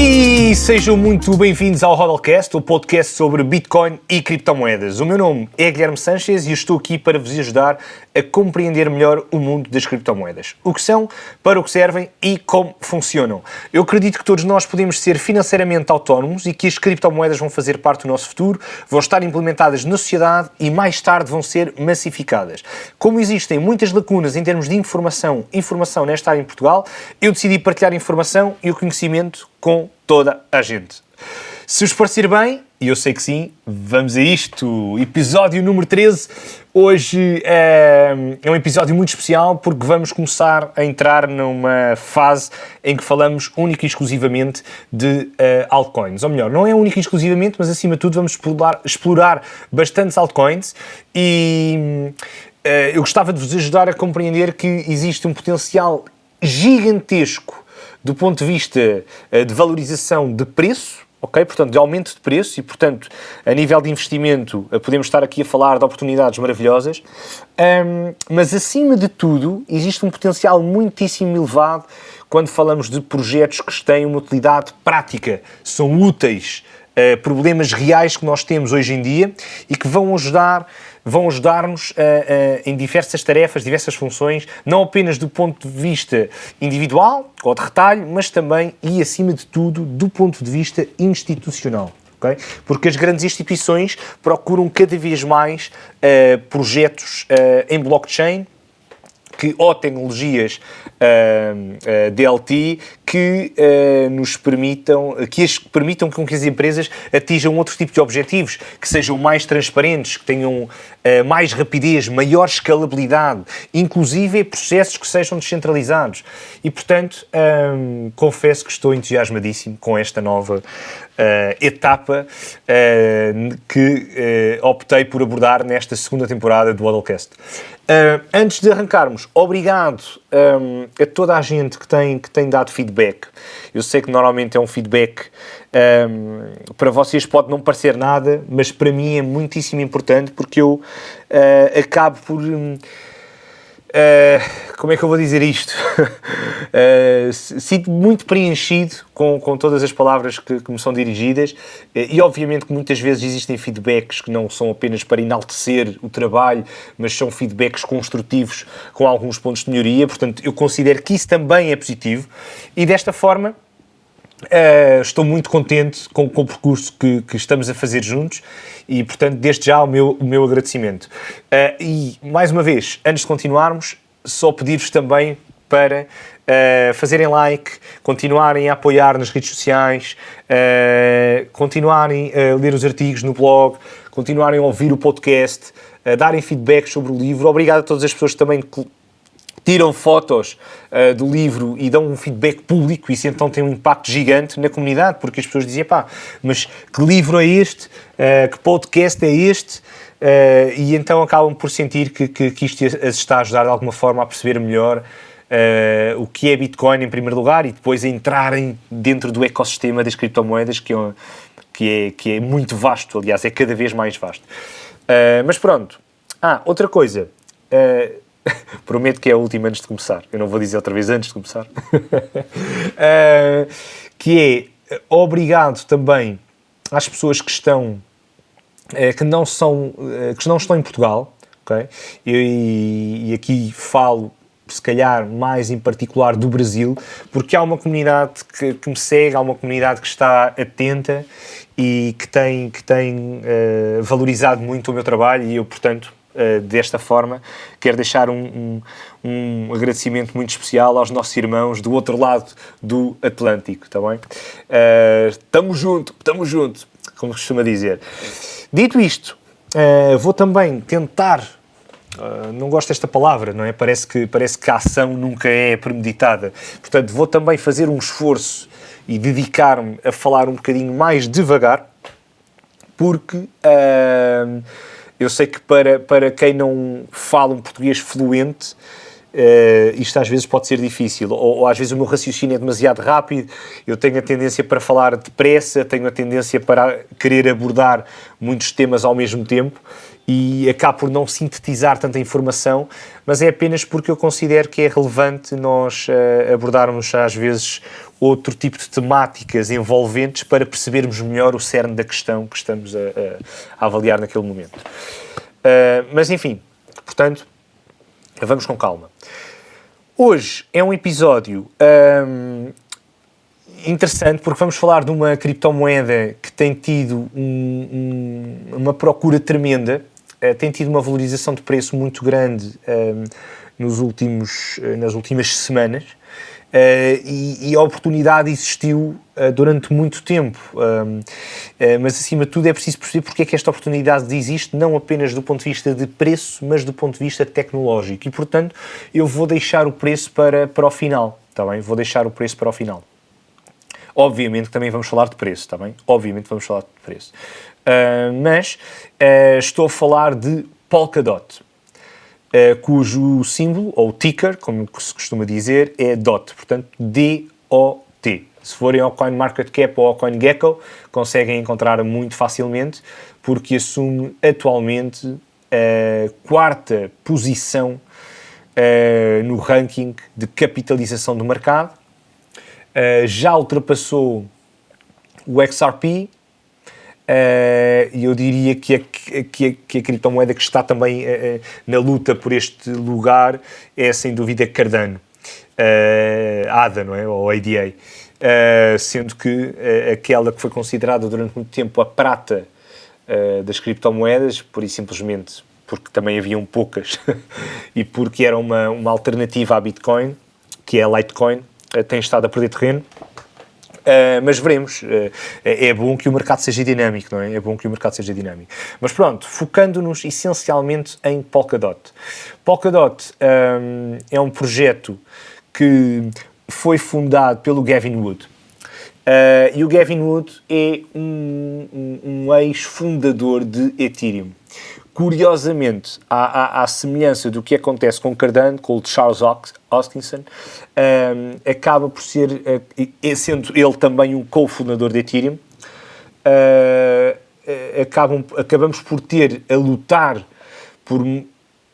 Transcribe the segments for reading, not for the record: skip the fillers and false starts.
E sejam muito bem-vindos ao Hodlcast, o podcast sobre Bitcoin e criptomoedas. O meu nome é Guilherme Sanches e eu estou aqui para vos ajudar a compreender melhor o mundo das criptomoedas. O que são, para o que servem e como funcionam. Eu acredito que todos nós podemos ser financeiramente autónomos e que as criptomoedas vão fazer parte do nosso futuro, vão estar implementadas na sociedade e mais tarde vão ser massificadas. Como existem muitas lacunas em termos de informação nesta área em Portugal, eu decidi partilhar informação e o conhecimento com toda a gente. Se vos parecer bem, e eu sei que sim, vamos a isto. Episódio número 13. Hoje é um episódio muito especial porque vamos começar a entrar numa fase em que falamos única e exclusivamente de altcoins. Ou melhor, não é única e exclusivamente, mas acima de tudo vamos explorar bastantes altcoins e eu gostava de vos ajudar a compreender que existe um potencial gigantesco do ponto de vista de valorização de preço, ok? Portanto, de aumento de preço e, portanto, a nível de investimento, podemos estar aqui a falar de oportunidades maravilhosas, mas, acima de tudo, existe um potencial muitíssimo elevado quando falamos de projetos que têm uma utilidade prática, são úteis a problemas reais que nós temos hoje em dia e que vão ajudar-nos em diversas tarefas, diversas funções, não apenas do ponto de vista individual ou de retalho, mas também e, acima de tudo, do ponto de vista institucional. Okay? Porque as grandes instituições procuram cada vez mais projetos em blockchain, ou tecnologias DLT que nos permitam com que as empresas atinjam outro tipo de objetivos, que sejam mais transparentes, que tenham mais rapidez, maior escalabilidade, inclusive processos que sejam descentralizados. E, portanto, confesso que estou entusiasmadíssimo com esta nova etapa que optei por abordar nesta segunda temporada do Hodlcast. Antes de arrancarmos, obrigado a toda a gente que tem dado feedback. Eu sei que normalmente é um feedback, para vocês pode não parecer nada, mas para mim é muitíssimo importante porque eu acabo por... como é que eu vou dizer isto? Sinto muito preenchido com todas as palavras que me são dirigidas e obviamente que muitas vezes existem feedbacks que não são apenas para enaltecer o trabalho, mas são feedbacks construtivos com alguns pontos de melhoria, portanto eu considero que isso também é positivo e desta forma estou muito contente com o percurso que estamos a fazer juntos e, portanto, desde já o meu agradecimento. E, mais uma vez, antes de continuarmos, só pedir-vos também para fazerem like, continuarem a apoiar nas redes sociais, continuarem a ler os artigos no blog, continuarem a ouvir o podcast, darem feedback sobre o livro. Obrigado a todas as pessoas também que tiram fotos do livro e dão um feedback público, isso então tem um impacto gigante na comunidade, porque as pessoas dizem, mas que livro é este? Que podcast é este? E então acabam por sentir que isto as está a ajudar de alguma forma a perceber melhor o que é Bitcoin em primeiro lugar e depois a entrarem dentro do ecossistema das criptomoedas que é muito vasto, aliás, é cada vez mais vasto. Mas pronto. Outra coisa... prometo que é a última antes de começar. Eu não vou dizer outra vez antes de começar. Que é obrigado também às pessoas que não estão em Portugal, okay? E aqui falo se calhar mais em particular do Brasil, porque há uma comunidade que me segue, há uma comunidade que está atenta e que tem valorizado muito o meu trabalho e eu, portanto, desta forma, quero deixar um agradecimento muito especial aos nossos irmãos do outro lado do Atlântico, está bem? Estamos juntos, como costuma dizer. Dito isto, vou também tentar, não gosto desta palavra, não é? Parece que a ação nunca é premeditada. Portanto, vou também fazer um esforço e dedicar-me a falar um bocadinho mais devagar, porque eu sei que para quem não fala um português fluente, isto às vezes pode ser difícil, ou às vezes o meu raciocínio é demasiado rápido, eu tenho a tendência para falar depressa, tenho a tendência para querer abordar muitos temas ao mesmo tempo e acabo por não sintetizar tanta informação, mas é apenas porque eu considero que é relevante nós abordarmos às vezes outro tipo de temáticas envolventes para percebermos melhor o cerne da questão que estamos a avaliar naquele momento. Mas enfim, portanto, vamos com calma. Hoje é um episódio interessante porque vamos falar de uma criptomoeda que tem tido uma procura tremenda, tem tido uma valorização de preço muito grande nas últimas semanas. E a oportunidade existiu durante muito tempo, mas acima de tudo é preciso perceber porque é que esta oportunidade existe, não apenas do ponto de vista de preço, mas do ponto de vista tecnológico, e portanto eu vou deixar o preço para o final, está bem? Vou deixar o preço para o final. Obviamente que também vamos falar de preço, está bem? Obviamente vamos falar de preço, mas estou a falar de Polkadot. Cujo símbolo, ou ticker, como se costuma dizer, é DOT, portanto D-O-T. Se forem ao CoinMarketCap ou ao CoinGecko, conseguem encontrar muito facilmente, porque assume atualmente a quarta posição no ranking de capitalização do mercado. Já ultrapassou o XRP, e eu diria que a criptomoeda que está também na luta por este lugar é sem dúvida Cardano, ADA, não é? Ou ADA, sendo que aquela que foi considerada durante muito tempo a prata das criptomoedas, por e simplesmente porque também haviam poucas e porque era uma alternativa à Bitcoin, que é a Litecoin, tem estado a perder terreno. Mas veremos, é bom que o mercado seja dinâmico, não é? É bom que o mercado seja dinâmico. Mas pronto, focando-nos essencialmente em Polkadot. Polkadot é um projeto que foi fundado pelo Gavin Wood. E o Gavin Wood é um ex-fundador de Ethereum. Curiosamente, à semelhança do que acontece com Cardano, com o Charles Hoskinson, acaba por ser, sendo ele também um co-fundador de Ethereum, acabamos por ter a lutar por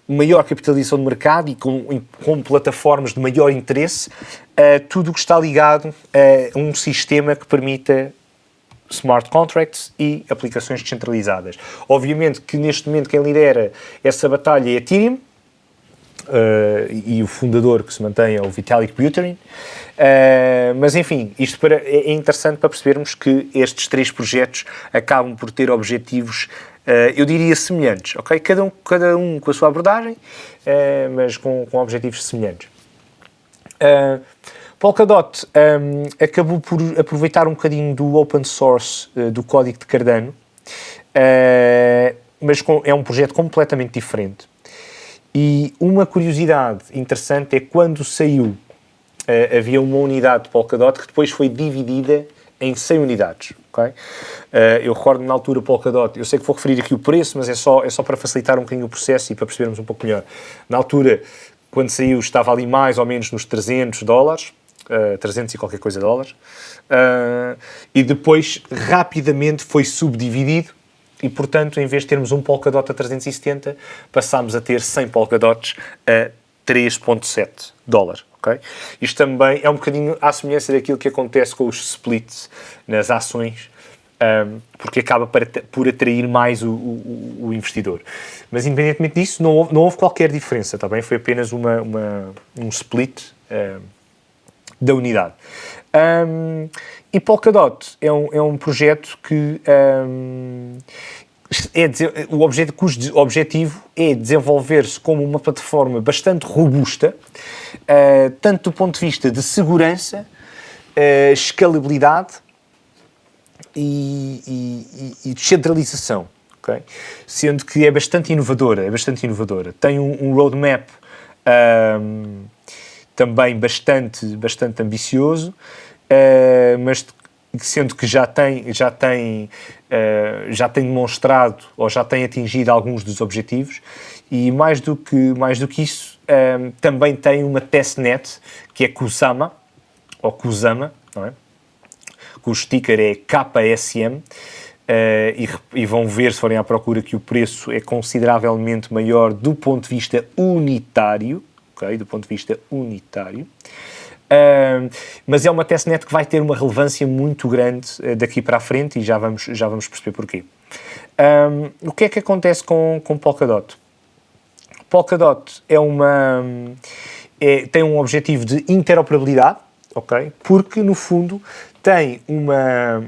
maior capitalização de mercado e com plataformas de maior interesse, tudo o que está ligado a um sistema que permita smart contracts e aplicações descentralizadas. Obviamente que neste momento quem lidera essa batalha é Ethereum, e o fundador que se mantém é o Vitalik Buterin, mas enfim, isto é interessante para percebermos que estes três projetos acabam por ter objetivos, eu diria semelhantes, ok? Cada um com a sua abordagem, mas com objetivos semelhantes. Polkadot acabou por aproveitar um bocadinho do open source do código de Cardano, mas é um projeto completamente diferente. E uma curiosidade interessante é que quando saiu, havia uma unidade de Polkadot que depois foi dividida em 100 unidades. Okay? Eu recordo na altura Polkadot, eu sei que vou referir aqui o preço, mas é só para facilitar um bocadinho o processo e para percebermos um pouco melhor. Na altura, quando saiu, estava ali mais ou menos nos $300, 300 e qualquer coisa dólares, e depois rapidamente foi subdividido e, portanto, em vez de termos um Polkadot a 370, passámos a ter 100 Polkadots a $3.7. Okay? Isto também é um bocadinho à semelhança daquilo que acontece com os splits nas ações, porque acaba por atrair mais o investidor. Mas, independentemente disso, não houve qualquer diferença, tá bem? Foi apenas um split da unidade. E Polkadot é um projeto que cujo objetivo é desenvolver-se como uma plataforma bastante robusta, tanto do ponto de vista de segurança, escalabilidade e descentralização, okay? Sendo que é bastante inovadora. Tem um roadmap também bastante ambicioso, mas sendo que já tem demonstrado ou já tem atingido alguns dos objetivos, e mais do que isso, também tem uma testnet que é Kusama, ou Kusama, não é? Cujo sticker é KSM, e vão ver, se forem à procura, que o preço é consideravelmente maior do ponto de vista unitário, ok? Do ponto de vista unitário. Mas é uma testnet que vai ter uma relevância muito grande daqui para a frente, e já vamos perceber porquê. O que é que acontece com Polkadot? Polkadot tem um objetivo de interoperabilidade, ok? Porque, no fundo, tem uma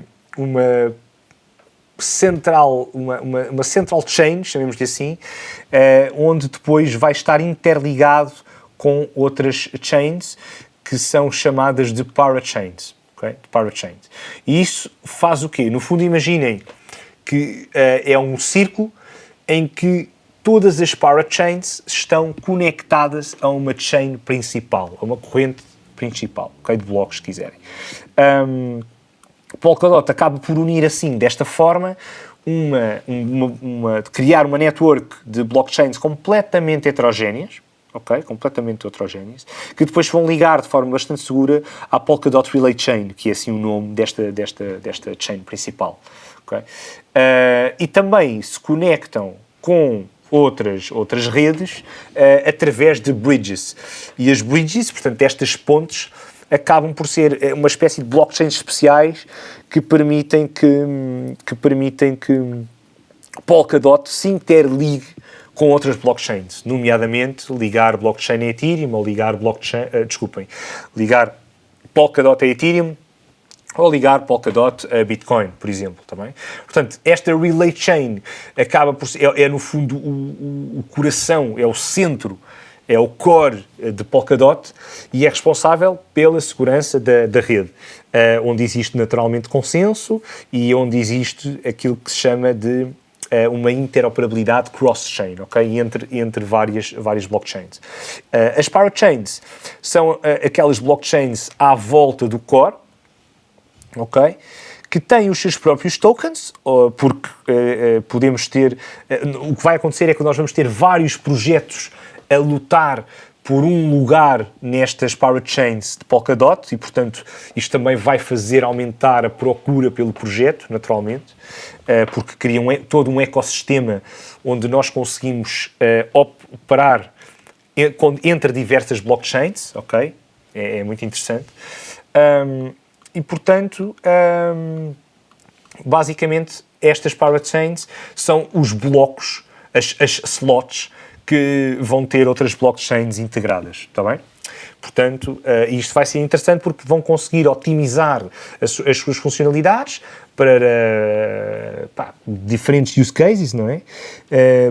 central chain, chamemos-lhe assim, onde depois vai estar interligado com outras chains que são chamadas de parachains, ok? Parachains. E isso faz o quê? No fundo, imaginem que é um círculo em que todas as parachains estão conectadas a uma chain principal, a uma corrente principal, ok? De blocos, se quiserem. Polkadot acaba por unir assim, desta forma, criar uma network de blockchains completamente heterogéneas, ok? Completamente heterogéneas, que depois vão ligar de forma bastante segura à Polkadot Relay Chain, que é assim o nome desta chain principal, ok? E também se conectam com outras redes através de bridges. E as bridges, portanto, estas pontes, acabam por ser uma espécie de blockchains especiais que permitem que Polkadot se interligue com outras blockchains, nomeadamente ligar blockchain a Ethereum ou ligar Polkadot a Ethereum ou ligar Polkadot a Bitcoin, por exemplo, também. Portanto, esta Relay Chain acaba por ser, no fundo, o coração, é o centro, é o core de Polkadot e é responsável pela segurança da rede, onde existe naturalmente consenso e onde existe aquilo que se chama de uma interoperabilidade cross-chain, ok? Entre várias blockchains. As parachains são aquelas blockchains à volta do core, ok? Que têm os seus próprios tokens, porque podemos ter... o que vai acontecer é que nós vamos ter vários projetos a lutar por um lugar nestas parachains de Polkadot e, portanto, isto também vai fazer aumentar a procura pelo projeto, naturalmente, porque cria todo um ecossistema onde nós conseguimos operar entre diversas blockchains, ok? É muito interessante. E, portanto, basicamente, estas parachains são os blocos, as slots, que vão ter outras blockchains integradas, está bem? Portanto, isto vai ser interessante porque vão conseguir otimizar as suas funcionalidades para diferentes use cases, não é?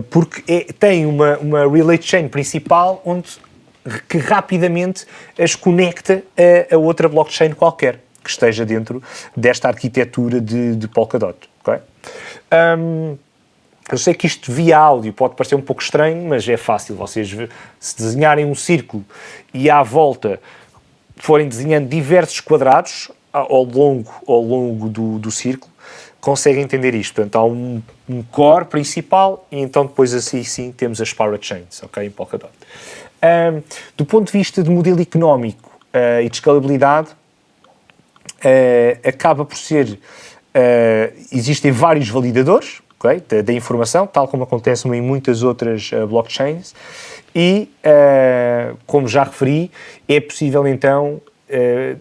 Porque tem uma relay chain principal que rapidamente as conecta a outra blockchain qualquer que esteja dentro desta arquitetura de Polkadot, ok? Eu sei que isto via áudio pode parecer um pouco estranho, mas é fácil. Vocês, se desenharem um círculo e à volta forem desenhando diversos quadrados ao longo do círculo, conseguem entender isto. Portanto, há um core principal e então depois assim sim temos as parachains, ok, em Polkadot. Do ponto de vista de modelo económico e de escalabilidade, acaba por ser... existem vários validadores, okay, da informação, tal como acontece em muitas outras blockchains, e, como já referi, é possível então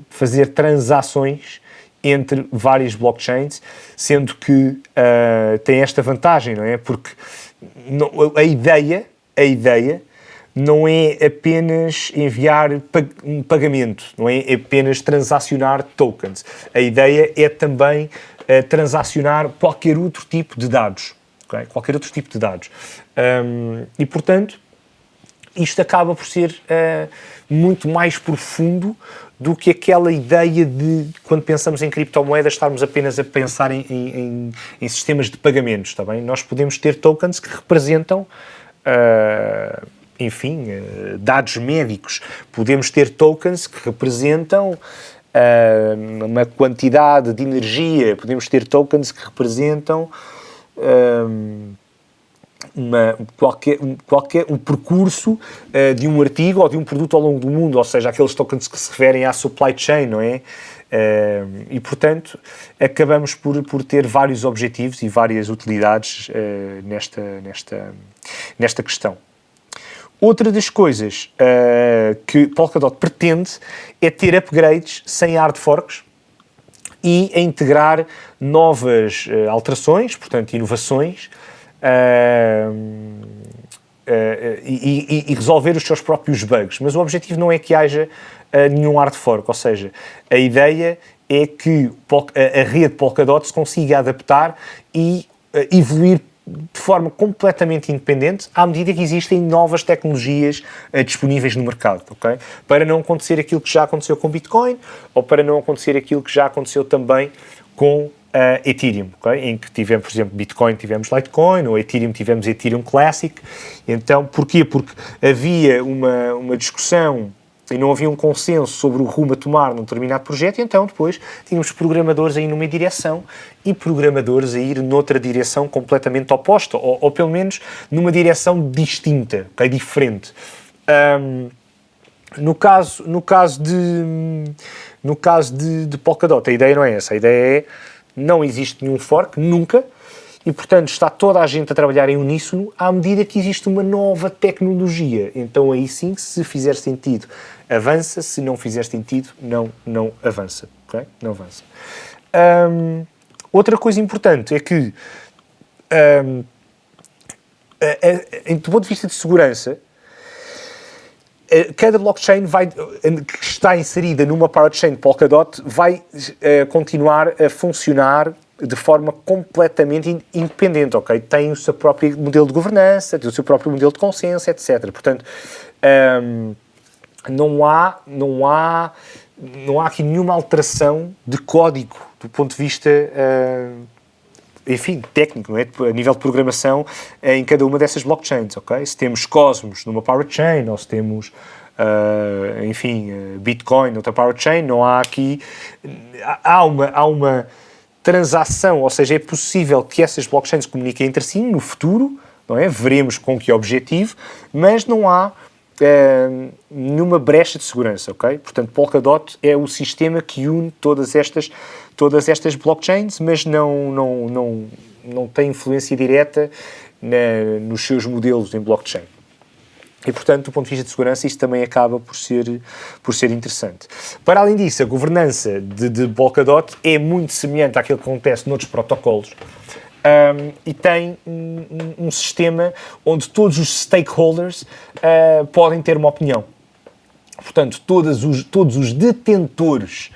fazer transações entre várias blockchains, sendo que tem esta vantagem, não é? Porque a ideia não é apenas enviar um pagamento, não é apenas transacionar tokens. A ideia é também transacionar qualquer outro tipo de dados. Okay? Qualquer outro tipo de dados. E, portanto, isto acaba por ser muito mais profundo do que aquela ideia de, quando pensamos em criptomoedas, estarmos apenas a pensar em sistemas de pagamentos. Tá bem? Nós podemos ter tokens que representam... dados médicos. Podemos ter tokens que representam uma quantidade de energia, podemos ter tokens que representam um percurso de um artigo ou de um produto ao longo do mundo, ou seja, aqueles tokens que se referem à supply chain, não é? E, portanto, acabamos por ter vários objetivos e várias utilidades nesta questão. Outra das coisas que Polkadot pretende é ter upgrades sem hard forks e a integrar novas alterações, portanto, inovações, e resolver os seus próprios bugs. Mas o objetivo não é que haja nenhum hard fork, ou seja, a ideia é que a rede Polkadot se consiga adaptar e evoluir de forma completamente independente à medida que existem novas tecnologias disponíveis no mercado, ok? Para não acontecer aquilo que já aconteceu com Bitcoin ou para não acontecer aquilo que já aconteceu também com Ethereum, okay? Em que tivemos, por exemplo, Bitcoin tivemos Litecoin, ou Ethereum tivemos Ethereum Classic. Então, porquê? Porque havia uma discussão e não havia um consenso sobre o rumo a tomar num determinado projeto, e então depois tínhamos programadores a ir numa direção e programadores a ir noutra direção completamente oposta, ou pelo menos numa direção distinta, okay? Diferente. No caso de Polkadot, a ideia não é essa, a ideia é não existe nenhum fork, nunca, e portanto está toda a gente a trabalhar em uníssono à medida que existe uma nova tecnologia. Então aí sim, se fizer sentido, avança, se não fizer sentido, não avança, ok? Não avança. Outra coisa importante é que, do ponto de vista de segurança, cada blockchain que está inserida numa parachain Polkadot vai continuar a funcionar de forma completamente independente, ok? Tem o seu próprio modelo de governança, tem o seu próprio modelo de consenso, etc. Portanto, não há aqui nenhuma alteração de código do ponto de vista enfim, técnico, não é? A nível de programação em cada uma dessas blockchains, ok? Se temos Cosmos numa parachain ou se temos, Bitcoin noutra parachain, não há aqui... Há uma transação, ou seja, é possível que essas blockchains comuniquem entre si no futuro, não é? Veremos com que objetivo, mas não há nenhuma brecha de segurança, ok? Portanto, Polkadot é o sistema que une todas estas blockchains, mas não tem influência direta nos seus modelos em blockchain. E, portanto, do ponto de vista de segurança, isto também acaba por ser interessante. Para além disso, a governança de Polkadot é muito semelhante àquilo que acontece noutros protocolos, e tem um sistema onde todos os stakeholders podem ter uma opinião. Portanto, todos os detentores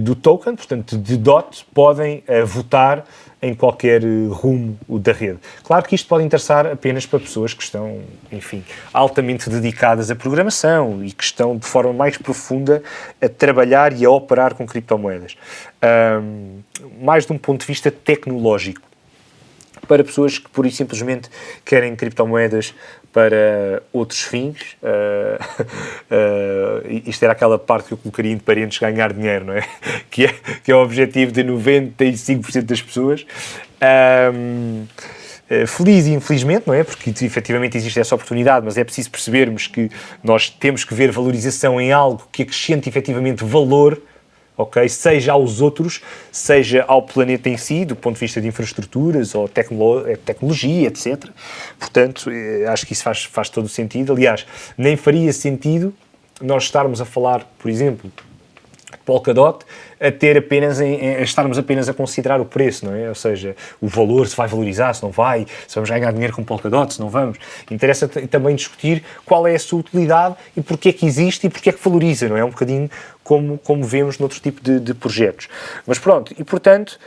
do token, portanto, de DOT, podem votar em qualquer rumo da rede. Claro que isto pode interessar apenas para pessoas que estão, enfim, altamente dedicadas à programação e que estão de forma mais profunda a trabalhar e a operar com criptomoedas. Mais de um ponto de vista tecnológico. Para pessoas que, pura e simplesmente, querem criptomoedas para outros fins, isto era aquela parte que eu colocaria entre parênteses, ganhar dinheiro, não é? Que é o objetivo de 95% das pessoas. Feliz e infelizmente, não é? Porque efetivamente existe essa oportunidade, mas é preciso percebermos que nós temos que ver valorização em algo que acrescente efetivamente valor, ok? Seja aos outros, seja ao planeta em si, do ponto de vista de infraestruturas ou tecnologia, etc. Portanto, acho que isso faz todo o sentido. Aliás, nem faria sentido nós estarmos a falar, por exemplo, Polkadot, estarmos apenas a considerar o preço, não é? Ou seja, o valor, se vai valorizar, se não vai, se vamos ganhar dinheiro com Polkadot, se não vamos. Interessa também discutir qual é a sua utilidade e porque é que existe e porque é que valoriza, não é? Um bocadinho como vemos noutro tipo de projetos. Mas pronto, e portanto,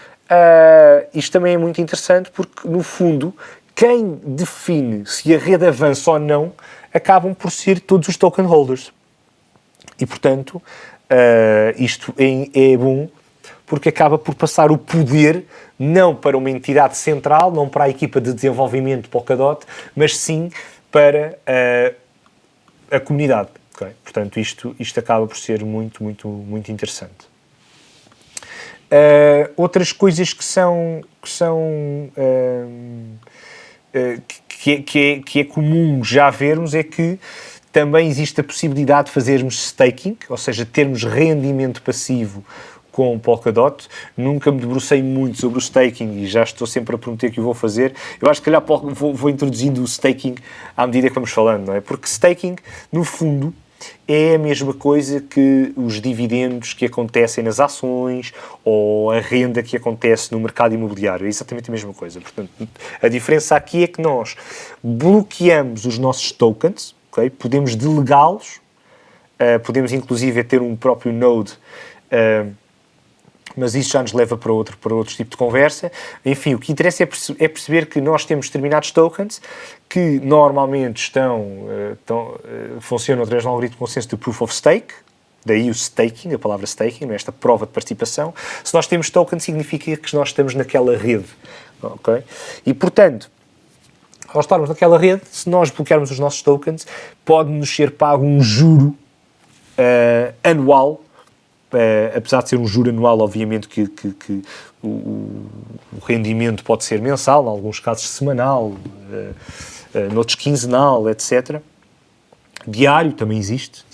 isto também é muito interessante porque, no fundo, quem define se a rede avança ou não acabam por ser todos os token holders. E, portanto, isto é bom porque acaba por passar o poder não para uma entidade central, não para a equipa de desenvolvimento de Polkadot, mas sim para a comunidade. Okay? Portanto, isto acaba por ser muito, muito, muito interessante. Outras coisas que é comum já vermos é que também existe a possibilidade de fazermos staking, ou seja, termos rendimento passivo com Polkadot. Nunca me debrucei muito sobre o staking e já estou sempre a prometer que o vou fazer. Eu acho que, calhar, vou introduzindo o staking à medida que vamos falando, não é? Porque staking, no fundo, é a mesma coisa que os dividendos que acontecem nas ações ou a renda que acontece no mercado imobiliário. É exatamente a mesma coisa. Portanto, a diferença aqui é que nós bloqueamos os nossos tokens, okay? Podemos delegá-los, podemos inclusive ter um próprio node, mas isso já nos leva para outro tipo de conversa. Enfim, o que interessa é perceber que nós temos determinados tokens que normalmente funcionam através de um algoritmo de consenso de Proof of Stake, daí o staking, a palavra staking, esta prova de participação. Se nós temos tokens, significa que nós estamos naquela rede. Okay? E, portanto, ao estarmos naquela rede, se nós bloquearmos os nossos tokens, pode-nos ser pago um juro anual. Apesar de ser um juro anual, obviamente que o rendimento pode ser mensal, em alguns casos semanal, noutros quinzenal, etc. Diário também existe.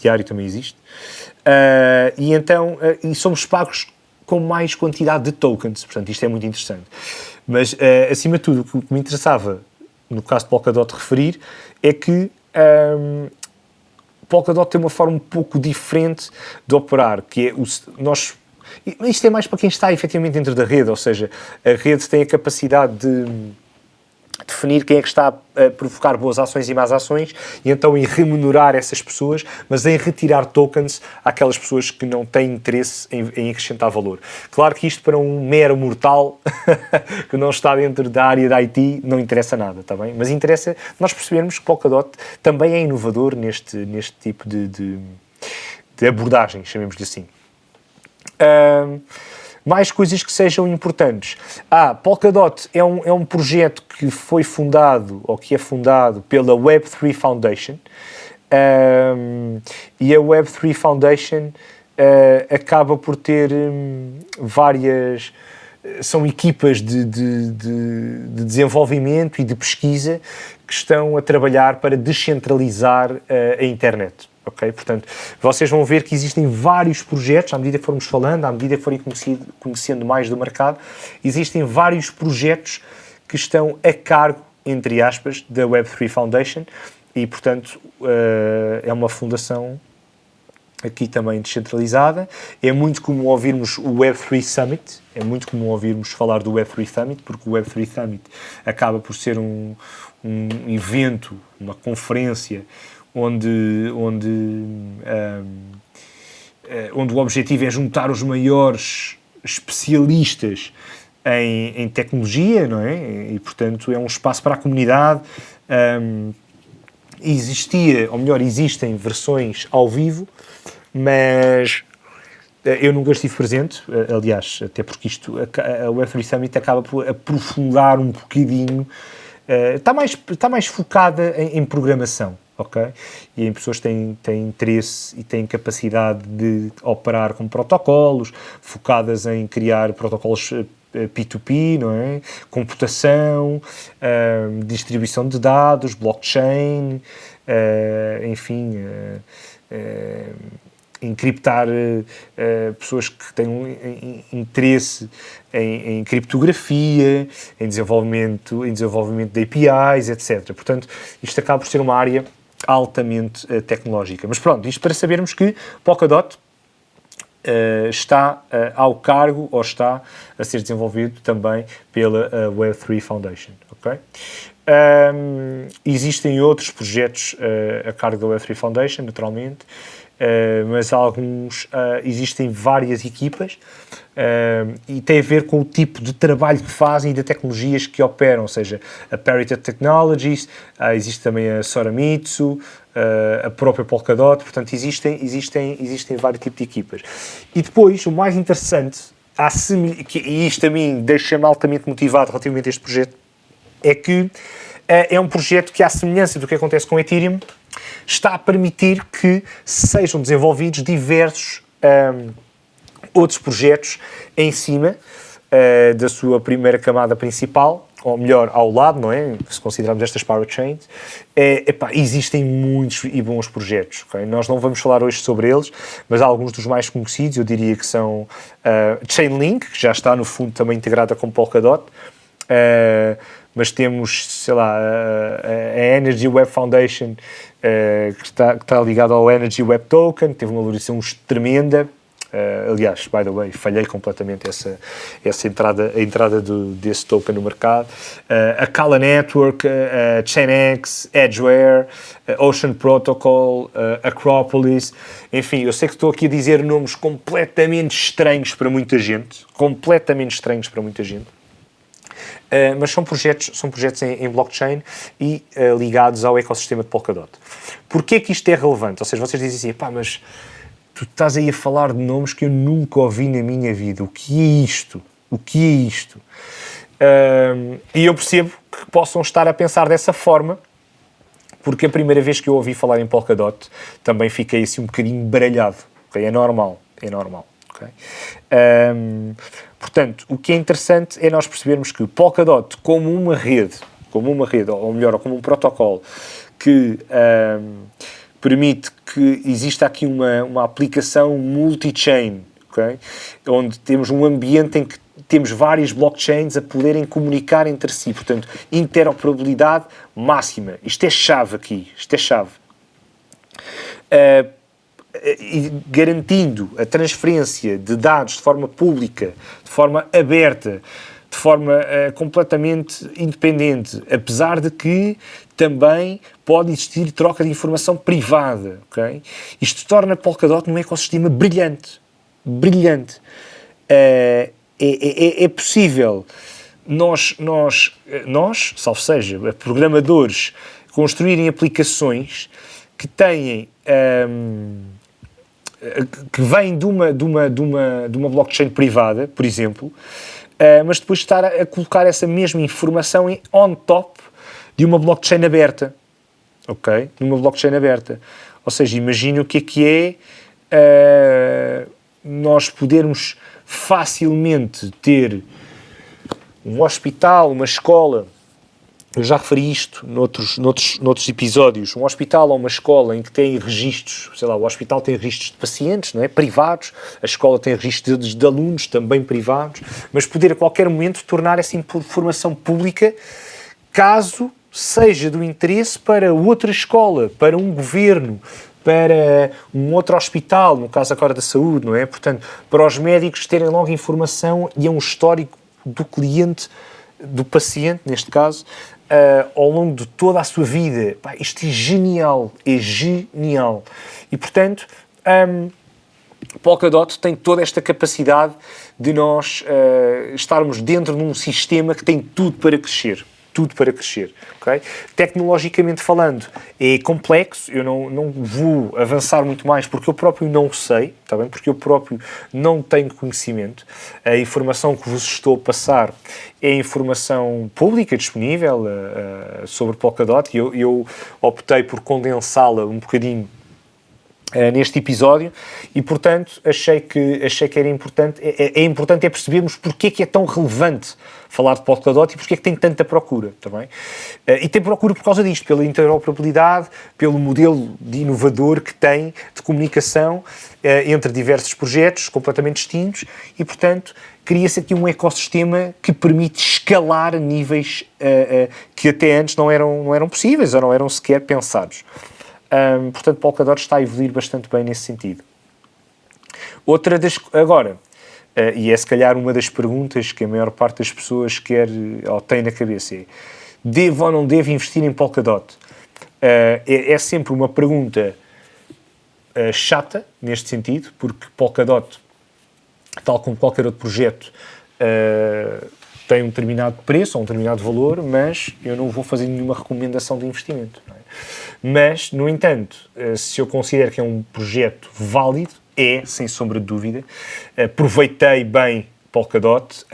E então e somos pagos com mais quantidade de tokens, portanto isto é muito interessante. Mas, acima de tudo, o que me interessava, no caso de Polkadot, referir, é que Polkadot tem uma forma um pouco diferente de operar, que é isto é mais para quem está efetivamente dentro da rede, ou seja, a rede tem a capacidade de definir quem é que está a provocar boas ações e más ações e então em remunerar essas pessoas, mas em retirar tokens àquelas pessoas que não têm interesse em acrescentar valor. Claro que isto para um mero mortal que não está dentro da área da IT não interessa nada, está bem? Mas interessa nós percebermos que Polkadot também é inovador neste tipo de abordagem, chamemos-lhe assim. Mais coisas que sejam importantes. Polkadot é um projeto que foi fundado, ou que é fundado, pela Web3 Foundation. E a Web3 Foundation acaba por ter várias... São equipas de desenvolvimento e de pesquisa que estão a trabalhar para descentralizar a internet. Okay? Portanto, vocês vão ver que existem vários projetos, à medida que formos falando, à medida que forem conhecendo mais do mercado, existem vários projetos que estão a cargo, entre aspas, da Web3 Foundation e, portanto, é uma fundação aqui também descentralizada. É muito comum ouvirmos o Web3 Summit, é muito comum ouvirmos falar do Web3 Summit, porque o Web3 Summit acaba por ser um evento, uma conferência, onde o objetivo é juntar os maiores especialistas em tecnologia, não é? E, portanto, é um espaço para a comunidade. Existem versões ao vivo, mas eu nunca estive presente, aliás, até porque a Web3 Summit acaba por aprofundar um bocadinho, está mais focada em programação. Okay? E em pessoas que têm interesse e têm capacidade de operar com protocolos, focadas em criar protocolos P2P, não é? Computação, distribuição de dados, blockchain, enfim, encriptar pessoas que têm interesse em criptografia, em desenvolvimento de APIs, etc. Portanto, isto acaba por ser uma área altamente tecnológica. Mas pronto, isto para sabermos que Polkadot está ao cargo ou está a ser desenvolvido também pela Web3 Foundation. Okay? Existem outros projetos a cargo da Web3 Foundation, naturalmente, mas existem várias equipas e tem a ver com o tipo de trabalho que fazem e de tecnologias que operam, ou seja, a Parity Technologies, existe também a Soramitsu, a própria Polkadot, portanto existem vários tipos de equipas. E depois, o mais interessante, e isto a mim deixa-me altamente motivado relativamente a este projeto, é que é um projeto que, à semelhança do que acontece com Ethereum, está a permitir que sejam desenvolvidos diversos outros projetos em cima da sua primeira camada principal, ou melhor, ao lado, não é? Se considerarmos estas parachains, existem muitos e bons projetos. Okay? Nós não vamos falar hoje sobre eles, mas há alguns dos mais conhecidos, eu diria que são Chainlink, que já está no fundo também integrada com Polkadot, mas temos, sei lá, a Energy Web Foundation, que está ligada ao Energy Web Token, teve uma valorização tremenda. Aliás, by the way, falhei completamente essa entrada, a entrada desse token no mercado. A Kala Network, a Chainx, Edgeware, Ocean Protocol, Acropolis, enfim, eu sei que estou aqui a dizer nomes completamente estranhos para muita gente, mas são projetos em blockchain e ligados ao ecossistema de Polkadot. Porquê que isto é relevante? Ou seja, vocês dizem assim, mas tu estás aí a falar de nomes que eu nunca ouvi na minha vida. O que é isto? E eu percebo que possam estar a pensar dessa forma, porque a primeira vez que eu ouvi falar em Polkadot também fiquei assim um bocadinho baralhado. Okay? É normal. Okay? Portanto, o que é interessante é nós percebermos que Polkadot, como uma rede, ou melhor, como um protocolo que permite que exista aqui uma aplicação multi-chain, okay? Onde temos um ambiente em que temos várias blockchains a poderem comunicar entre si, portanto, interoperabilidade máxima. Isto é chave aqui, e garantindo a transferência de dados de forma pública, de forma aberta, de forma completamente independente, apesar de que também pode existir troca de informação privada, ok? Isto torna Polkadot um ecossistema brilhante. É possível nós, salvo seja, programadores, construírem aplicações que têm que vêm de uma blockchain privada, por exemplo, mas depois estar a colocar essa mesma informação on top de uma blockchain aberta, ok? Numa blockchain aberta. Ou seja, imagina o que é nós podermos facilmente ter um hospital, uma escola. Eu já referi isto noutros episódios. Um hospital ou uma escola em que tem registros, sei lá, o hospital tem registros de pacientes, não é? Privados, a escola tem registros de alunos, também privados, mas poder a qualquer momento tornar essa informação pública, caso seja do interesse para outra escola, para um governo, para um outro hospital, no caso agora da saúde, não é? Portanto, para os médicos terem logo informação e um histórico do cliente, do paciente, neste caso, ao longo de toda a sua vida. Isto é genial. E, portanto, Polkadot tem toda esta capacidade de nós estarmos dentro de um sistema que tem tudo para crescer. Okay? Tecnologicamente falando, é complexo, eu não vou avançar muito mais porque eu próprio não sei, está bem? Porque eu próprio não tenho conhecimento. A informação que vos estou a passar é informação pública disponível sobre Polkadot e eu optei por condensá-la um bocadinho neste episódio e, portanto, achei que era importante. É importante percebermos porque é que é tão relevante falar de Polkadot e porque é que tem tanta procura, também. E tem procura por causa disto, pela interoperabilidade, pelo modelo de inovador que tem de comunicação entre diversos projetos completamente distintos e, portanto, cria-se aqui um ecossistema que permite escalar a níveis que até antes não eram possíveis ou não eram sequer pensados. Portanto, Polkadot está a evoluir bastante bem nesse sentido. Agora, e é se calhar uma das perguntas que a maior parte das pessoas quer ou tem na cabeça, é: devo ou não devo investir em Polkadot? É sempre uma pergunta chata, neste sentido, porque Polkadot, tal como qualquer outro projeto, tem um determinado preço ou um determinado valor, mas eu não vou fazer nenhuma recomendação de investimento. Não é? Mas, no entanto, se eu considero que é um projeto válido, sem sombra de dúvida. Aproveitei bem Polkadot.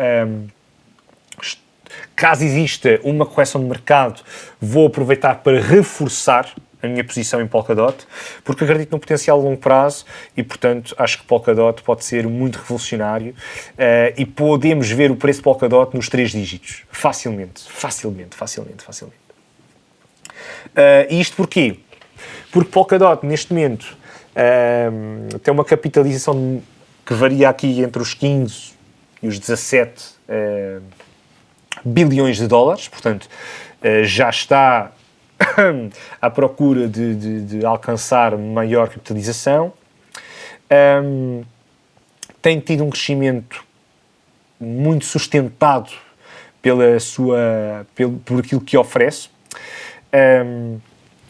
Caso exista uma correção de mercado, vou aproveitar para reforçar a minha posição em Polkadot, porque acredito no potencial a longo prazo e, portanto, acho que Polkadot pode ser muito revolucionário e podemos ver o preço de Polkadot nos 3 dígitos, facilmente. E isto porquê? Porque Polkadot, neste momento, tem uma capitalização que varia aqui entre os 15 e os 17 bilhões de dólares, portanto, já está à procura de alcançar maior capitalização. Tem tido um crescimento muito sustentado por aquilo que oferece.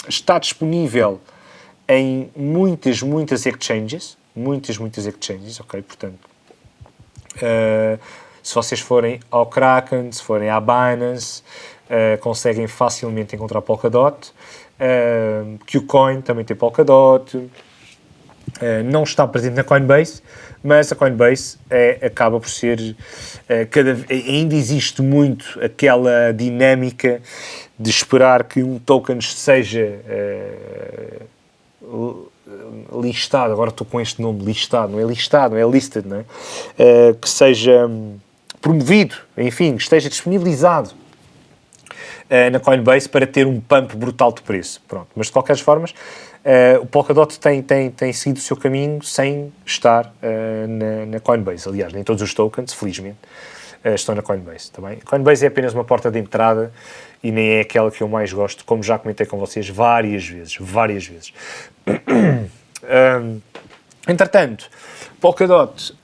Está disponível em muitas exchanges, ok? Portanto, se vocês forem ao Kraken, se forem à Binance, conseguem facilmente encontrar Polkadot. Qcoin também tem Polkadot. Não está presente na Coinbase, mas a Coinbase acaba por ser... ainda existe muito aquela dinâmica de esperar que um token seja listado, agora estou com este nome, listado, não é listed, não é? Que seja promovido, enfim, que esteja disponibilizado na Coinbase para ter um pump brutal de preço. Pronto. Mas de qualquer forma, o Polkadot tem seguido o seu caminho sem estar na Coinbase. Aliás, nem todos os tokens, felizmente, estão na Coinbase. Tá bem? A Coinbase é apenas uma porta de entrada e nem é aquela que eu mais gosto, como já comentei com vocês várias vezes. Entretanto, Polkadot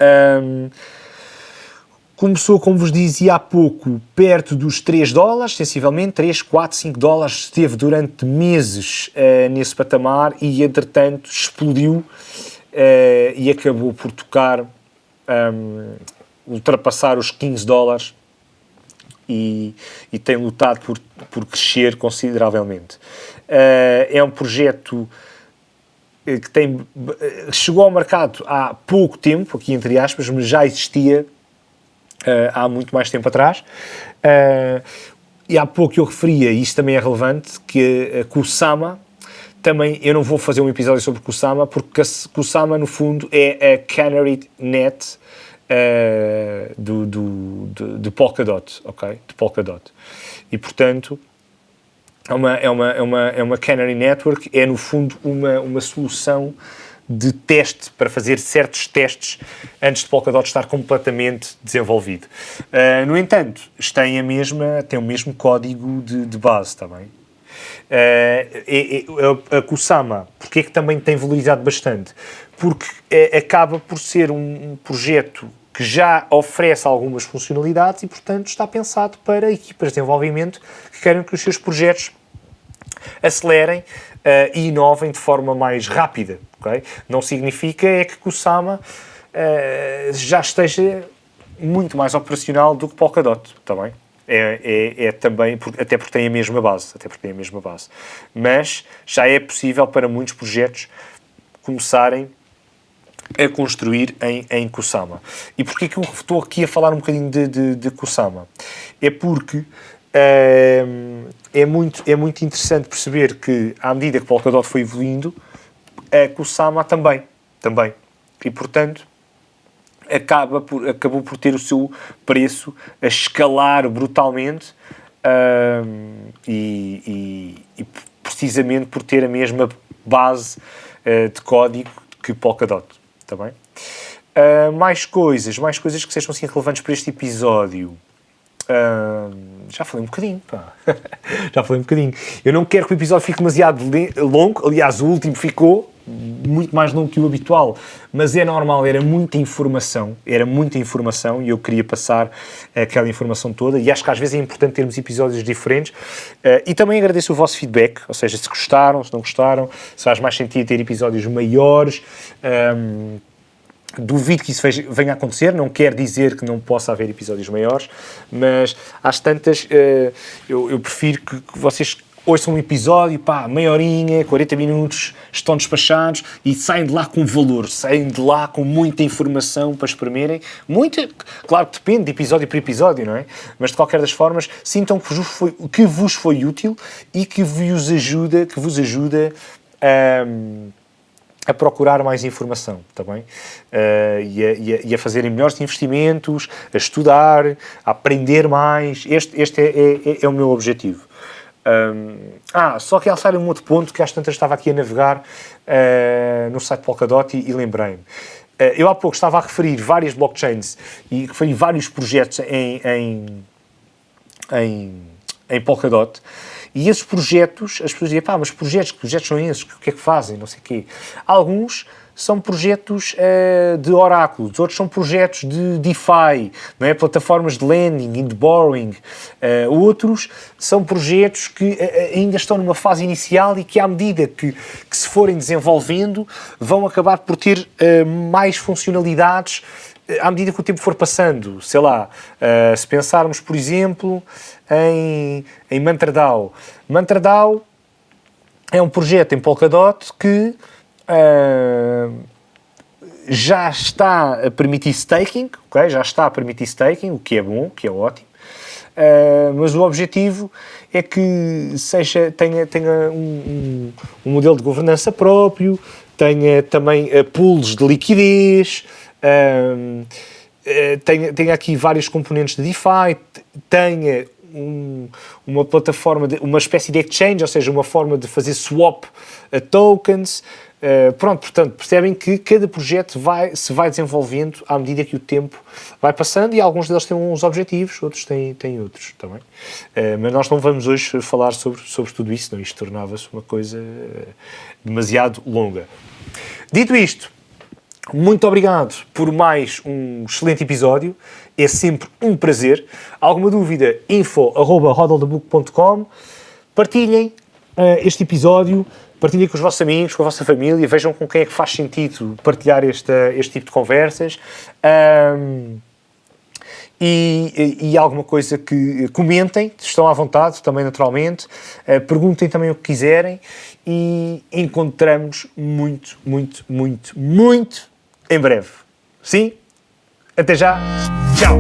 começou, como vos dizia há pouco, perto dos 3 dólares, sensivelmente, 3, 4, 5 dólares, esteve durante meses nesse patamar e, entretanto, explodiu e acabou por ultrapassar os 15 dólares e tem lutado por crescer consideravelmente. É um projeto que chegou ao mercado há pouco tempo, aqui entre aspas, mas já existia há muito mais tempo atrás, e há pouco eu referia, e isto também é relevante, que a Kusama, também, eu não vou fazer um episódio sobre Kusama, porque a Kusama, no fundo, é a Canary Net de Polkadot, ok? De Polkadot. E, portanto, é uma Canary Network, é, no fundo, uma solução de teste, para fazer certos testes antes de Polkadot estar completamente desenvolvido. No entanto, tem o mesmo código de base também. A Kusama, porque é que também tem valorizado bastante? Porque acaba por ser um projeto que já oferece algumas funcionalidades e, portanto, está pensado para equipas de desenvolvimento que querem que os seus projetos acelerem e inovem de forma mais rápida. Okay? Não significa que Kusama já esteja muito mais operacional do que Polkadot, está bem? Também, até porque tem a mesma base, mas já é possível para muitos projetos começarem a construir em Kusama. E porquê que eu estou aqui a falar um bocadinho de Kusama? É porque é muito interessante perceber que, à medida que Polkadot foi evoluindo, a Kusama também. E, portanto, acabou por ter o seu preço a escalar brutalmente e precisamente por ter a mesma base de código que Polkadot. Está bem? Mais coisas que sejam assim relevantes para este episódio. Já falei um bocadinho, pá. Eu não quero que o episódio fique demasiado longo. Aliás, o último ficou muito mais longo que o habitual, mas é normal, era muita informação e eu queria passar aquela informação toda, e acho que às vezes é importante termos episódios diferentes, e também agradeço o vosso feedback, ou seja, se gostaram, se não gostaram, se faz mais sentido ter episódios maiores. Duvido que isso venha a acontecer, não quer dizer que não possa haver episódios maiores, mas às tantas eu prefiro que vocês ouçam um episódio, pá, meia horinha, 40 minutos, estão despachados e saem de lá com valor, saem de lá com muita informação para espremerem. Muita, claro que depende de episódio para episódio, não é? Mas de qualquer das formas, sintam que vos foi útil e que vos ajuda a procurar mais informação, está bem? E a fazerem melhores investimentos, a estudar, a aprender mais. Este é o meu objetivo. Só que realçar um outro ponto que às tantas estava aqui a navegar no site Polkadot e lembrei-me. Eu há pouco estava a referir várias blockchains e referi vários projetos em Polkadot, e esses projetos, as pessoas dizem, mas que projetos são esses? O que é que fazem? Não sei o quê. Alguns são projetos de oráculos, outros são projetos de DeFi, não é? Plataformas de lending e de borrowing. Outros são projetos que ainda estão numa fase inicial e que, à medida que se forem desenvolvendo, vão acabar por ter mais funcionalidades à medida que o tempo for passando. Sei lá, se pensarmos, por exemplo, em MantraDAO. MantraDAO é um projeto em Polkadot que já está a permitir staking, okay? Já está a permitir staking, o que é bom, o que é ótimo, mas o objetivo é que tenha um modelo de governança próprio, tenha também pools de liquidez, tenha aqui vários componentes de DeFi, tenha uma plataforma, uma espécie de exchange, ou seja, uma forma de fazer swap a tokens. Portanto, percebem que cada projeto se vai desenvolvendo à medida que o tempo vai passando e alguns deles têm uns objetivos, outros têm outros, tá bem? Mas nós não vamos hoje falar sobre tudo isso, não? Isto tornava-se uma coisa demasiado longa. Dito isto, muito obrigado por mais um excelente episódio, é sempre um prazer. Alguma dúvida, info@hodlthebook.com. Partilhem este episódio, partilhem com os vossos amigos, com a vossa família, vejam com quem é que faz sentido partilhar este tipo de conversas. E alguma coisa que comentem, estão à vontade também naturalmente, perguntem também o que quiserem e encontramos muito em breve. Sim? Até já. Tchau.